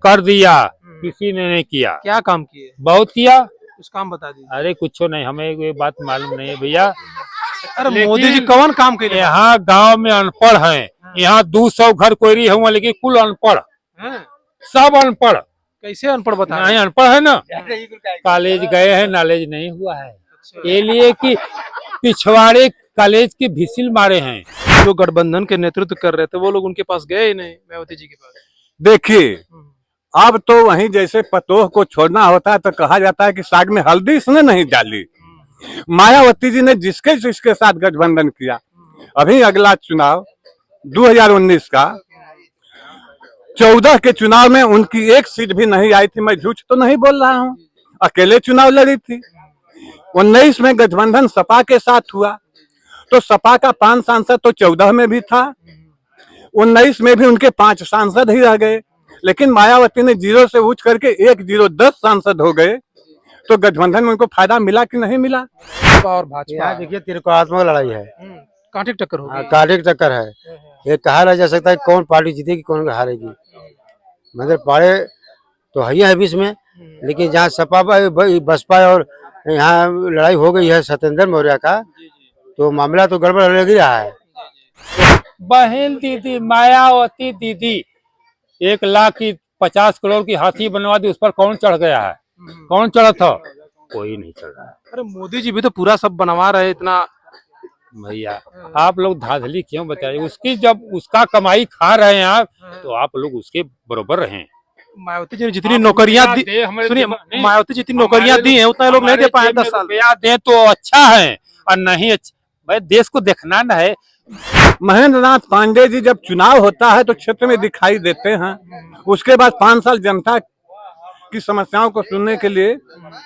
कर दिया, किसी ने नहीं किया। क्या काम किए? बहुत किया। कुछ काम बता दीजिए। अरे कुछ नहीं, हमें ये बात मालूम नहीं है भैया। अरे मोदी जी कौन काम के लिए? यहाँ गांव में अनपढ़ हैं। यहाँ 200 घर कोयरी हुआ, लेकिन कुल अनपढ़, सब अनपढ़। कैसे अनपढ़ बता? नहीं अनपढ़ है ना, कॉलेज गए हैं, नॉलेज नहीं हुआ है। ये लिए कि पिछवाड़े कॉलेज के भिसिल मारे हैं। जो गठबंधन के नेतृत्व कर रहे थे वो लोग उनके पास गए ही नहीं, मायावती जी के पास। देखिए, अब तो वहीं जैसे पतोह को छोड़ना होता है तो कहा जाता है कि साग में हल्दी इसने नहीं डाली। मायावती जी ने जिसके जिसके साथ गठबंधन किया, अभी अगला चुनाव 2019 का 14 के चुनाव में उनकी एक सीट भी नहीं आई थी। मैं झूठ तो नहीं बोल रहा हूँ, अकेले चुनाव लड़ी थी। 19 में गठबंधन सपा के साथ हुआ तो सपा का 5 सांसद तो 14 में भी था, 19 में भी उनके 5 सांसद ही रह गए। लेकिन मायावती ने 0 से उठ करके 10 सांसद हो गए। तो गठबंधन में उनको फायदा मिला कि नहीं मिला? और भाजपा देखिए, त्रिकोणात्मक लड़ाई है, कांटे टक्कर होगी। कांटे की टक्कर है। ये कहा नहीं जा सकता है कौन पार्टी जीतेगी कौन हारेगी। मतलब पाड़े तो है बीच में, लेकिन जहाँ सपा बसपा और यहाँ लड़ाई हो गई है सत्येंद्र मौर्य का, तो मामला तो गड़बड़ लग ही रहा है। बहन दीदी मायावती दीदी 1,50 करोड़ की हाथी बनवा दी, उस पर कौन चढ़ गया है? कौन चढ़ा था? कोई नहीं चढ़ रहा है। अरे मोदी जी भी तो पूरा सब बनवा रहे इतना। भैया आप लोग धांधली क्यों बताइए? उसकी जब उसका कमाई खा रहे हैं आप, तो आप लोग उसके बरोबर रहें। मायावती जी ने जितनी नौकरियां दी, सुनिए, मायावती जी जितनी नौकरियां दी हैं उतना लोग नहीं दे पाए 10 साल। दे तो अच्छा है, और नहीं अच्छा भाई, देश को देखना न है। महेंद्र नाथ पांडे जी जब चुनाव होता है तो क्षेत्र में दिखाई देते हैं। उसके बाद 5 साल जनता की समस्याओं को सुनने के लिए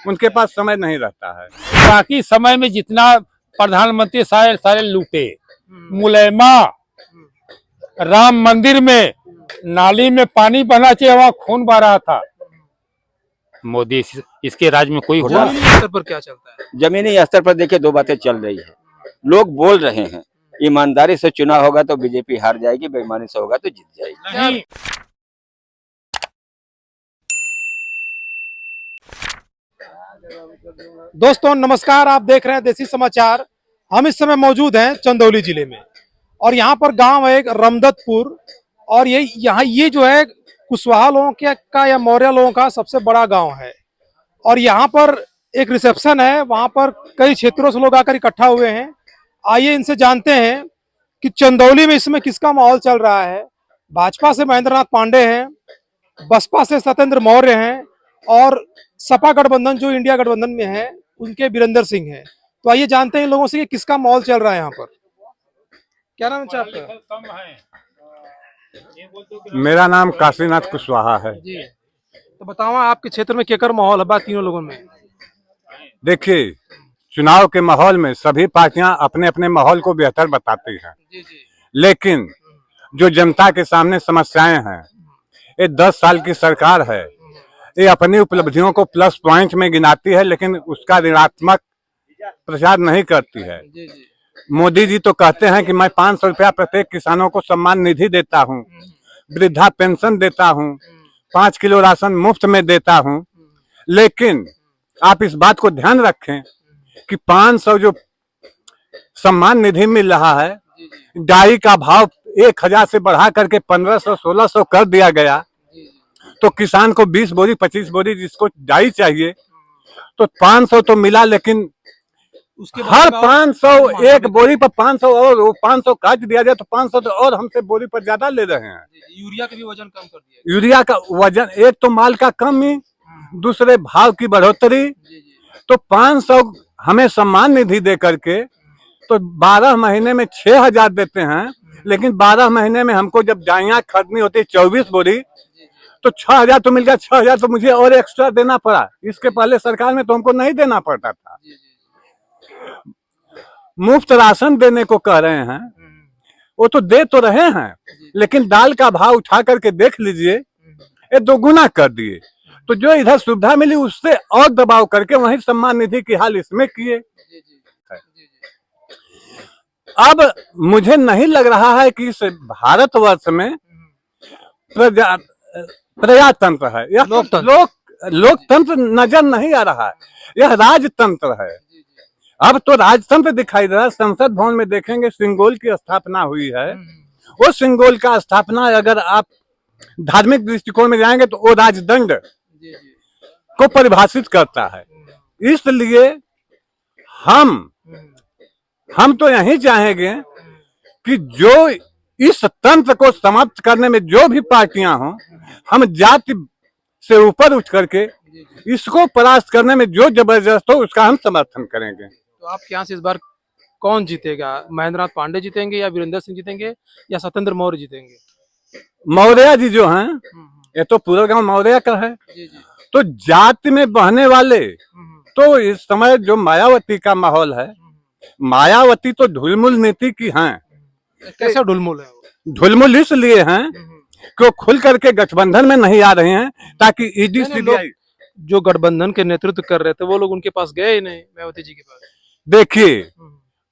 उनके पास समय नहीं रहता है। बाकी समय में जितना प्रधानमंत्री सारे लूटे, मुलैमा राम मंदिर में नाली में पानी बहना चाहिए, वहाँ खून बह रहा था। मोदी इसके राज में कोई हुआ? जमीनी स्तर पर क्या चलता है? जमीनी स्तर पर देखिए 2 बातें चल रही है। लोग बोल रहे हैं ईमानदारी से चुनाव होगा तो बीजेपी हार जाएगी, बेईमानी से होगा तो जीत जाएगी। नहीं। दोस्तों नमस्कार, आप देख रहे हैं देसी समाचार। हम इस समय मौजूद हैं चंदौली जिले में, और यहाँ पर गांव है एक रमदतपुर, और ये जो है कुशवाहा लोगों का या मौर्य लोगों का सबसे बड़ा गांव है। और यहाँ पर एक रिसेप्शन है, वहां पर कई क्षेत्रों से लोग आकर इकट्ठा हुए हैं। आइए इनसे जानते हैं कि चंदौली में इस समय किसका माहौल चल रहा है। भाजपा से महेंद्र नाथ पांडे हैं, बसपा से सत्येंद्र मौर्य हैं, और सपा गठबंधन जो इंडिया गठबंधन में है उनके वीरेंद्र सिंह हैं। तो आइए जानते हैं इन लोगों से कि किसका माहौल चल रहा है यहाँ पर। क्या नाम है आपका? मेरा नाम काशीनाथ कुशवाहा है जी, तो बताओ आपके क्षेत्र में केकर माहौल है तीनों लोगों में? देखिए, चुनाव के माहौल में सभी पार्टियां अपने अपने माहौल को बेहतर बताती हैं। लेकिन जो जनता के सामने समस्याएं हैं, ये 10 साल की सरकार है, ये अपनी उपलब्धियों को प्लस पॉइंट में गिनाती है, लेकिन उसका ऋणात्मक प्रचार नहीं करती है। मोदी जी तो कहते हैं कि मैं 500 रुपया प्रत्येक किसानों को सम्मान निधि देता हूँ, वृद्धा पेंशन देता हूँ, 5 किलो राशन मुफ्त में देता हूँ। लेकिन आप इस बात को ध्यान रखें कि 500 जो सम्मान निधि मिल रहा है, डाई का भाव 1000 से बढ़ा करके 1500-1600 कर दिया गया। तो किसान को 20 बोरी 25 बोरी जिसको डाई चाहिए तो 500 तो मिला, लेकिन उसके हर 500 एक बोरी पर 500 और वो 500 काट दिया जाए तो 500 तो और हमसे बोरी पर ज्यादा ले रहे हैं। यूरिया का भी वजन कम कर दिया। यूरिया का वजन, एक तो माल का कमी, दूसरे भाव की बढ़ोतरी। तो 500 हमें सम्मान निधि दे करके तो 12 महीने में 6000 देते हैं, लेकिन 12 महीने में हमको जब डाइयाँ खरीदनी होती है 24 बोरी तो 6000 तो मिल गया। 6000 तो मुझे और एक्स्ट्रा देना पड़ा। इसके पहले सरकार में तो हमको नहीं देना पड़ता था। मुफ्त राशन देने को कह रहे हैं, वो तो दे तो रहे हैं, लेकिन दाल का भाव उठा करके देख लीजिए, ये 2 गुना कर दिए। तो जो इधर सुविधा मिली उससे और दबाव करके वही सम्मान निधि की हाल इसमें किए। अब मुझे नहीं लग रहा है कि इस भारतवर्ष में प्रजातंत्र है, यह लोकतंत्र। लोकतंत्र नजर नहीं आ रहा है, यह राजतंत्र है। अब तो राजतंत्र दिखाई दे रहा है। संसद भवन में देखेंगे सिंगोल की स्थापना हुई है। वो सिंगोल का स्थापना अगर आप धार्मिक दृष्टिकोण में जाएंगे तो वो राजदंड को परिभाषित करता है। इसलिए हम तो यही चाहेंगे कि जो इस तंत्र को समाप्त करने में जो भी पार्टियां हों, हम जाति से ऊपर उठ करके इसको परास्त करने में जो जबरदस्त हो उसका हम समर्थन करेंगे। तो आपके यहाँ से इस बार कौन जीतेगा? महेंद्रनाथ पांडे जीतेंगे या वीरेंद्र सिंह जीतेंगे या सत्येंद्र मौर्य जीतेंगे? मौर्य जी जो हैं, ये तो पूरा गांव मौर्य का है। तो जाति में बहने वाले तो इस समय जो मायावती का माहौल है, मायावती तो ढुलमुल नीति की हैं। कैसा ढुलमुल है वो? ढुलमुल इसलिए हैं कि वो खुल करके गठबंधन में नहीं आ रहे हैं ताकि ईडी सीबीआई। जो गठबंधन के नेतृत्व कर रहे थे वो लोग उनके पास गए ही नहीं, मायावती जी के पास। देखिए,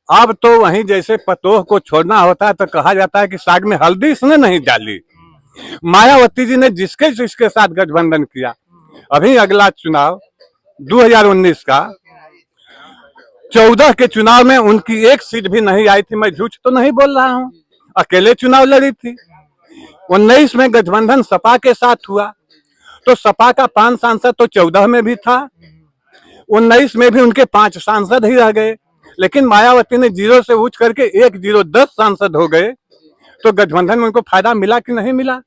अब तो वहीं जैसे पतोह को छोड़ना होता है तो कहा जाता है कि साग में हल्दी इसने नहीं डाली। मायावती जी ने जिसके साथ गठबंधन किया, अभी अगला चुनाव 2019 का 14 के चुनाव में उनकी एक सीट भी नहीं आई थी। मैं झूठ तो नहीं बोल रहा हूँ, अकेले चुनाव लड़ी थी। 19 में गठबंधन सपा के साथ हुआ तो सपा का 5 सांसद तो 14 में भी था, 19 में भी उनके 5 सांसद ही रह गए। लेकिन मायावती ने 0 से उठ करके 10 सांसद हो गए। तो गठबंधन में उनको फायदा मिला कि नहीं मिला?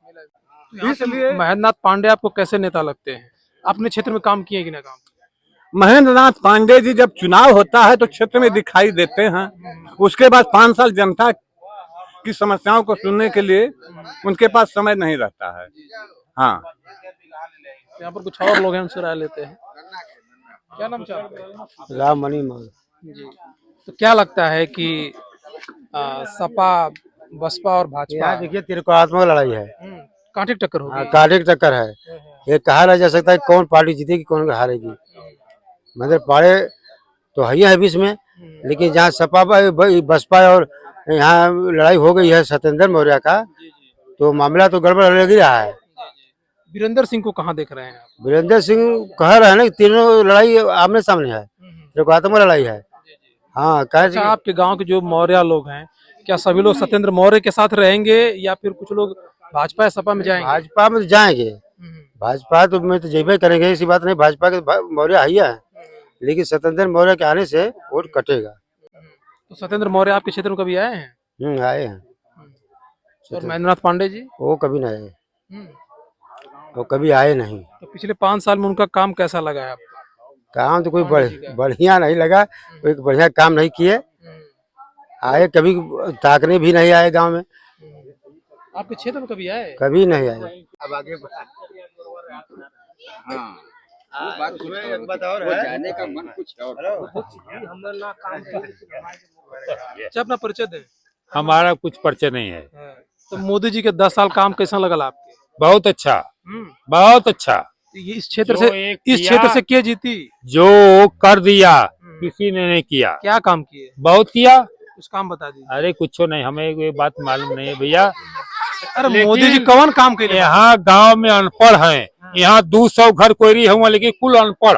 इसलिए महेंद्रनाथ पांडे आपको कैसे नेता लगते हैं? अपने क्षेत्र में काम किए कि ना काम? महेंद्रनाथ पांडे जी जब चुनाव होता है तो क्षेत्र में दिखाई देते हैं, उसके बाद 5 साल जनता की समस्याओं को सुनने के लिए उनके पास समय नहीं रहता है। हाँ, यहाँ पर कुछ और लोग हैं, उनसे राय लेते हैं। क्या नाम चाहते? राम मणि मान। जी, तो क्या लगता है कि सपा, बसपा और भाजपा, यहाँ देखिए त्रिकोणात्मक लड़ाई है, कांटे की टक्कर होगी। कांटे की टक्कर है। ये कहा नहीं जा सकता है कौन पार्टी जीतेगी कौन हारेगी। मतलब पाड़े तो है बीच में, लेकिन जहाँ सपा बसपा और यहाँ लड़ाई हो गई है सत्येंद्र मौर्य का, तो मामला तो गड़बड़ लग ही रहा है। वीरेंद्र सिंह को कहाँ देख रहे हैं आप? वीरेंद्र सिंह कह रहे हैं ना कि तीनों लड़ाई आमने सामने है, त्रिकोणात्मक लड़ाई है। हाँ, अच्छा, आपके गांव के जो मौर्य लोग हैं, क्या सभी लोग सत्येंद्र मौर्य के साथ रहेंगे या फिर कुछ लोग भाजपा या सपा में जाएंगे? भाजपा में तो जाएंगे, भाजपा तो में तो जेबे करेंगे, ऐसी बात नहीं। भाजपा के मौर्य है, लेकिन सत्येंद्र मौर्य के आने से वोट कटेगा। तो सत्येंद्र मौर्य आपके क्षेत्र में कभी आए हैं? आए हैं। और महेंद्रनाथ पांडे जी? वो कभी नहीं आए, वो कभी आए नहीं। तो पिछले 5 साल में उनका काम कैसा लगा है आपको? काम तो कोई बढ़िया नहीं लगा, कोई बढ़िया काम नहीं किए। आए कभी ताकने भी नहीं आए गांव में, आपके क्षेत्र में कभी आए? कभी नहीं आए। अब आगे वो बात कुछ और है, जाने का मन कुछ और। अच्छा, अपना परिचय दें। हमारा कुछ परिचय नहीं है। तो मोदी जी के 10 साल काम कैसा लगा आपके? बहुत अच्छा, बहुत अच्छा। ये इस क्षेत्र से क्या जीती? जो कर दिया किसी ने नहीं किया। क्या काम किए? बहुत किया। कुछ काम बता दीजिए। अरे कुछ नहीं, हमें ये बात मालूम नहीं है भैया। अरे मोदी जी कौन काम किए? यहाँ गांव में अनपढ़ हैं, यहाँ 200 घर कोयरी हुआ, लेकिन कुल अनपढ़,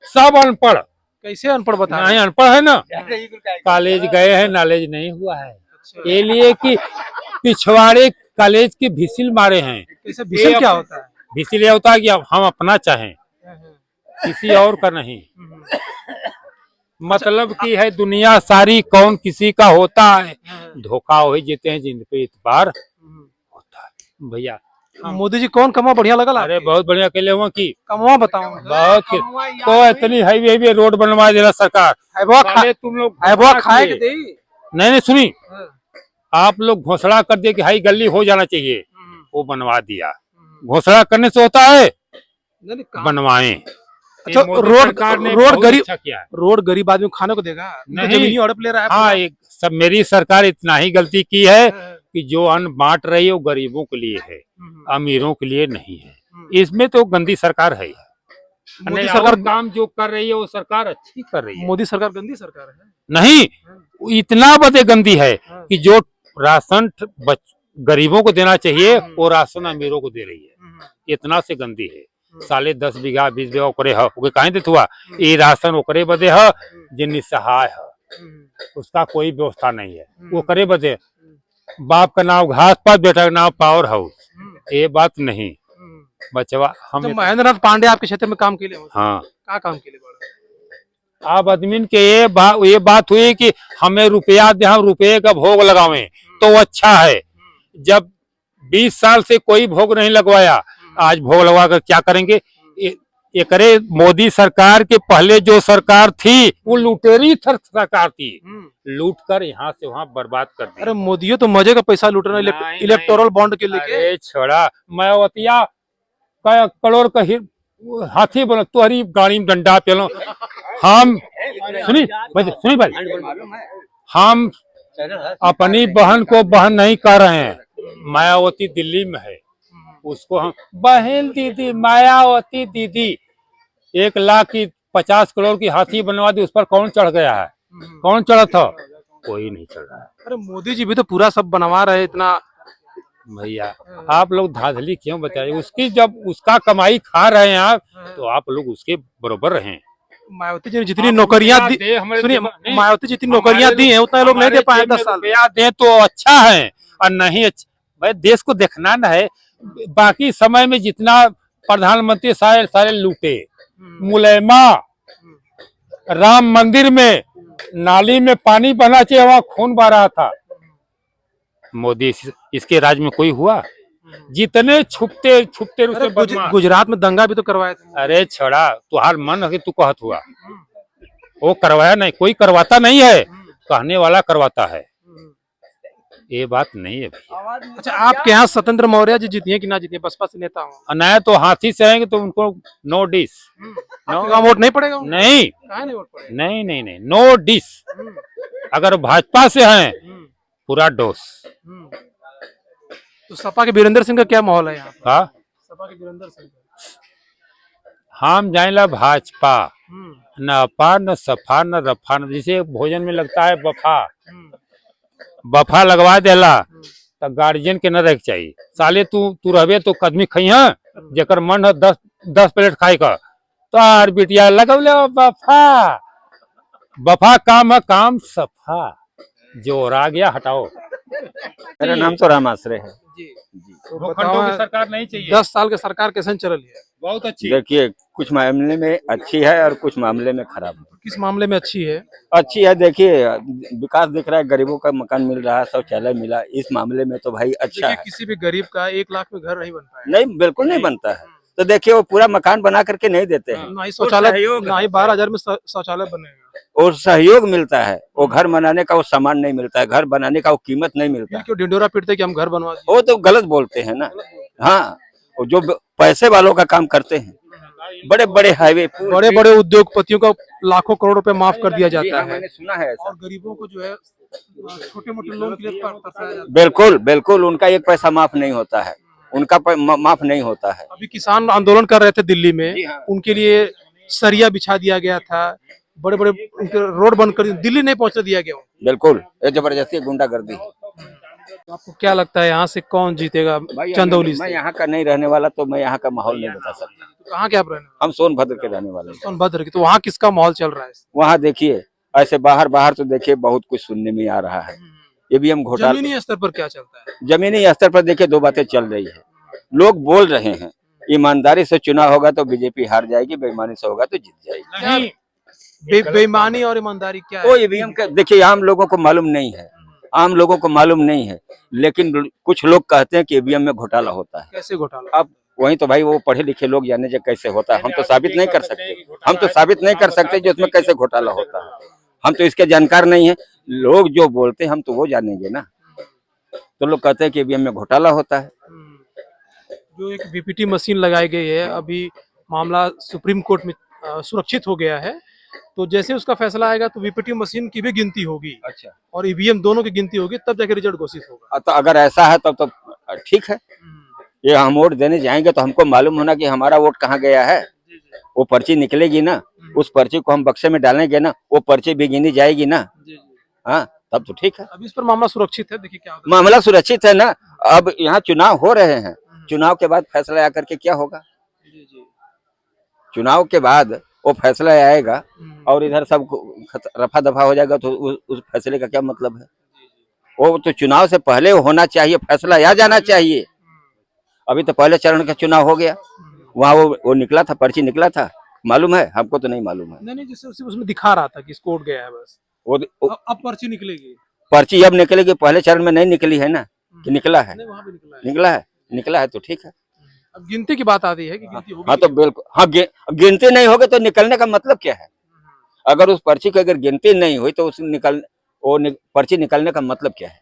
सब अनपढ़। कैसे अनपढ़ बता? नहीं अनपढ़ है ना, कॉलेज गए हैं, नॉलेज नहीं हुआ है। ये लिए कि पिछवाड़े कॉलेज के भिसिल मारे हैं। कैसे भिसिल क्या होता है? भिसिल ये होता है कि हम अपना चाहें, किसी और का नहीं। मतलब की है दुनिया सारी कौन किसी का होता है, धोखा वही जीते हैं जिन पे इतबार होता है भैया। मोदी जी कौन कमा बढ़िया लगा? अरे बहुत बढ़िया अकेले हुआ की कमा बताओ। बहुत तो इतनी हाईवे रोड बनवा दिला सरकार। तुम लोग खाए के नहीं सुनी, आप लोग घोषणा कर दिए कि हाई गली हो जाना चाहिए, वो बनवा दिया। घोषणा करने से होता है, बनवाए। अच्छा, रोड गरीब आदमी खाने को देगा? नहीं, हड़प ले रहा है। हाँ, एक सब मेरी सरकार इतना ही गलती की है कि जो अन्न बांट रही है वो गरीबों के लिए है, अमीरों के लिए नहीं है। इसमें तो गंदी सरकार है। मोदी सरकार काम जो कर रही है वो सरकार अच्छी कर रही है। मोदी सरकार गंदी सरकार है? नहीं, इतना बदे गंदी है कि जो राशन गरीबों को देना चाहिए और राशन अमीरों को दे रही है, इतना से गंदी है। साले 10 बीघा 20 बीघा ओकरे है, ओके काहे देत हुआ, ये राशन ओकरे बदे है जे निसहाय है, उसका कोई व्यवस्था नहीं है, ओकरे बदे। बाप का नाम घास पात, बेटा का नाम पावर हाउस, ये बात नहीं बचवा। हम तो महेंद्र नाथ पांडे आपके क्षेत्र में काम के लिए हाँ, क्या काम के लिए बड़ा? आप आदमी के ये बात हुई कि हमें रुपया दे, हम रुपये का भोग लगावें तो अच्छा है। जब 20 साल से कोई भोग नहीं लगवाया, आज भोग लगवा कर क्या करेंगे? ये करे, मोदी सरकार के पहले जो सरकार थी वो लुटेरी सरकार थी, लूट कर यहाँ से वहाँ बर्बाद कर दी। अरे मोदी तो मजे का पैसा लूट रहा है इलेक्टोरल बॉन्ड के लेके। अरे छोड़ा, मायावतिया करोड़ का हाथी बनो, तुहरी गाड़ी में डंडा पेलो। हम सुनी भाई, हम अपनी बहन को बहन नहीं कर रहे हैं। मायावती दिल्ली में है, उसको हम बहन दीदी, मायावती दीदी 1,50,00,000 करोड़ की हाथी बनवा दी, उस पर कौन चढ़ गया है? कौन चढ़ा था? कोई नहीं चढ़ रहा है। अरे मोदी जी भी तो पूरा सब बनवा रहे इतना। भैया आप लोग धांधली क्यों बताइए? उसकी जब उसका कमाई खा रहे हैं आप, तो आप लोग उसके बरोबर रहें। मायावती जी ने जितनी नौकरियां दी, सुनिए, मायावती जितनी नौकरियां दी हैं उतना लोग नहीं दे पाए 10 साल। रुपया दे तो अच्छा है, और नहीं अच्छा भाई, देश को देखना न है। बाकी समय में जितना प्रधानमंत्री सारे लूटे, मुलैमा राम मंदिर में नाली में पानी बहना चाहिए, वहां खून बह रहा था। मोदी इसके राज में कोई हुआ? जितने छुपते रुपए बदमाश। गुजरात में दंगा भी तो करवाया था। अरे छोड़ा, तुहार मन है कि तू कहत हुआ, वो करवाया नहीं, कोई करवाता नहीं है, कहने वाला करवाता है, ये बात नहीं है भैया। अच्छा, आपके यहाँ स्वतंत्र मौर्य जी जीती है कि ना जीती है? बसपा से नेता हूँ। नहीं तो हाथी से आएंगे तो उनको नो डिस, वोट नहीं पड़ेगा? नहीं काहे नहीं वोट पड़ेगा? नहीं, नो डिस। अगर भाजपा से हैं पूरा डोस। तो सपा के वीरेंद्र सिंह का क्या माहौल है यहाँ पर? हाँ, सपा के वीरेंद्र सिंह हम जानेला भाजपा, न अपा न सफा न रफा, न जिसे भोजन में लगता है बफा, बफा लगवा देला तो गार्जियन के न रह चाहिए। साले तू रहबे तो कदमी खई है, जेकर मन है 10 प्लेट खाए का, तो यार बिटिया लगवले बफा। बफा काम है, काम सफा, जो आ गया हटाओ। मेरा नाम तो राम आश्रय है। तो भूखंडों की सरकार नहीं चाहिए। 10 साल की सरकार कैसे चल रही है? बहुत अच्छी। देखिए, कुछ मामले में अच्छी है और कुछ मामले में खराब है। किस मामले में अच्छी है? अच्छी है, देखिए विकास दिख रहा है, गरीबों का मकान मिल रहा है, शौचालय मिला, इस मामले में तो भाई अच्छा है। किसी भी गरीब का 1 लाख में घर नहीं बन पाया। नहीं, बिल्कुल नहीं बनता है। तो देखिए, वो पूरा मकान बना करके नहीं देते हैं, ना ही शौचालय, ना ही 12,000 में शौचालय बनेगा। और सहयोग मिलता है। वो घर बनाने का वो सामान नहीं मिलता है, घर बनाने का वो कीमत नहीं मिलता है। क्यों ढिंडोरा पीटते कि हम घर बनवा दिए? वो तो गलत बोलते हैं ना। हाँ, वो जो पैसे वालों का काम करते हैं, बड़े बड़े हाईवे, बड़े बड़े उद्योगपतियों का लाखों करोड़ रुपए माफ कर दिया जाता है, मैंने सुना है ऐसा। और गरीबों को जो है छोटे मोटे लोन के लिए तरसाया जाता है। बिल्कुल बिल्कुल, उनका एक पैसा माफ नहीं होता है, उनका माफ नहीं होता है। अभी किसान आंदोलन कर रहे थे दिल्ली में, जी हाँ। उनके लिए सरिया बिछा दिया गया था, बड़े बड़े उनके रोड बंद कर, दिल्ली नहीं पहुंचने दिया गया। बिल्कुल, ये जबरदस्ती गुंडागर्दी है। तो आपको क्या लगता है यहाँ से कौन जीतेगा चंदौली मैं से? यहाँ का नहीं रहने वाला, तो मैं यहाँ का माहौल नहीं बता सकता। तो कहाँ के आप रहने वाले? हम सोनभद्र के रहने वाले हैं। सोनभद्र की। तो वहाँ किसका माहौल चल रहा है? वहाँ देखिए, ऐसे बाहर तो देखिए बहुत कुछ सुनने में आ रहा है। ईवीएम घोटाला, जमीनी स्तर पर क्या चलता है? जमीनी स्तर पर देखिए 2 बातें चल रही है। लोग बोल रहे हैं ईमानदारी से चुनाव होगा तो बीजेपी हार जाएगी, बेईमानी से होगा तो जीत जाएगी। नहीं, बेईमानी और ईमानदारी क्या है? वो ईवीएम का देखिए, आम लोगों को मालूम नहीं है, आम लोगों को मालूम नहीं है, लेकिन कुछ लोग कहते हैं कि ईवीएम में घोटाला होता है। कैसे घोटाला? अब वही तो भाई, वो पढ़े लिखे लोग जाने जो कैसे होता है, हम तो साबित नहीं कर सकते, हम तो साबित नहीं कर सकते जो उसमें कैसे घोटाला होता है। हम तो इसके जानकार नहीं है, लोग जो बोलते हैं हम तो वो जानेंगे ना। तो लोग कहते हैं कि ईवीएम में घोटाला होता है। जो एक वीपीटी मशीन लगाई गई है, अभी मामला सुप्रीम कोर्ट में सुरक्षित हो गया है, तो जैसे उसका फैसला आएगा तो वीपीटी मशीन की भी गिनती होगी। अच्छा, और ईवीएम दोनों की गिनती होगी, तब जाके रिजल्ट घोषित होगा। तो अगर ऐसा है तब तो ठीक है। ये हम वोट देने जाएंगे तो हमको मालूम होना कि हमारा वोट कहाँ गया है। वो पर्ची निकलेगी ना, उस पर्ची को हम बक्से में डालेंगे ना, वो पर्ची भी गिनी जाएगी ना। हाँ, तब तो ठीक है। अभी इस पर मामला सुरक्षित है, देखिए क्या होता है। मामला सुरक्षित है ना। अब यहाँ चुनाव हो रहे हैं, चुनाव के बाद फैसला आकर के क्या होगा? चुनाव के बाद वो फैसला आएगा और इधर सब रफा दफा हो जाएगा, तो उस फैसले का क्या मतलब है? वो तो चुनाव से पहले होना चाहिए, फैसला आ जाना चाहिए। अभी तो पहले चरण का चुनाव हो गया, वहाँ वो निकला था, पर्ची निकला था, मालूम है? हमको तो नहीं मालूम है। नहीं जैसे उसमें दिखा रहा था कि कोर्ट गया है बस, वो अब पर्ची निकलेगी। पर्ची अब निकलेगी, पहले चरण में नहीं निकली है ना, कि निकला है? नहीं, वहाँ पे निकला है। निकला है तो ठीक है। अब गिनती की बात आती है कि गिनती होगी। हाँ तो बिल्कुल, हाँ गिनती नहीं होगी तो निकलने का मतलब क्या है? अगर उस पर्ची की अगर गिनती नहीं हुई तो पर्ची निकलने का मतलब क्या है?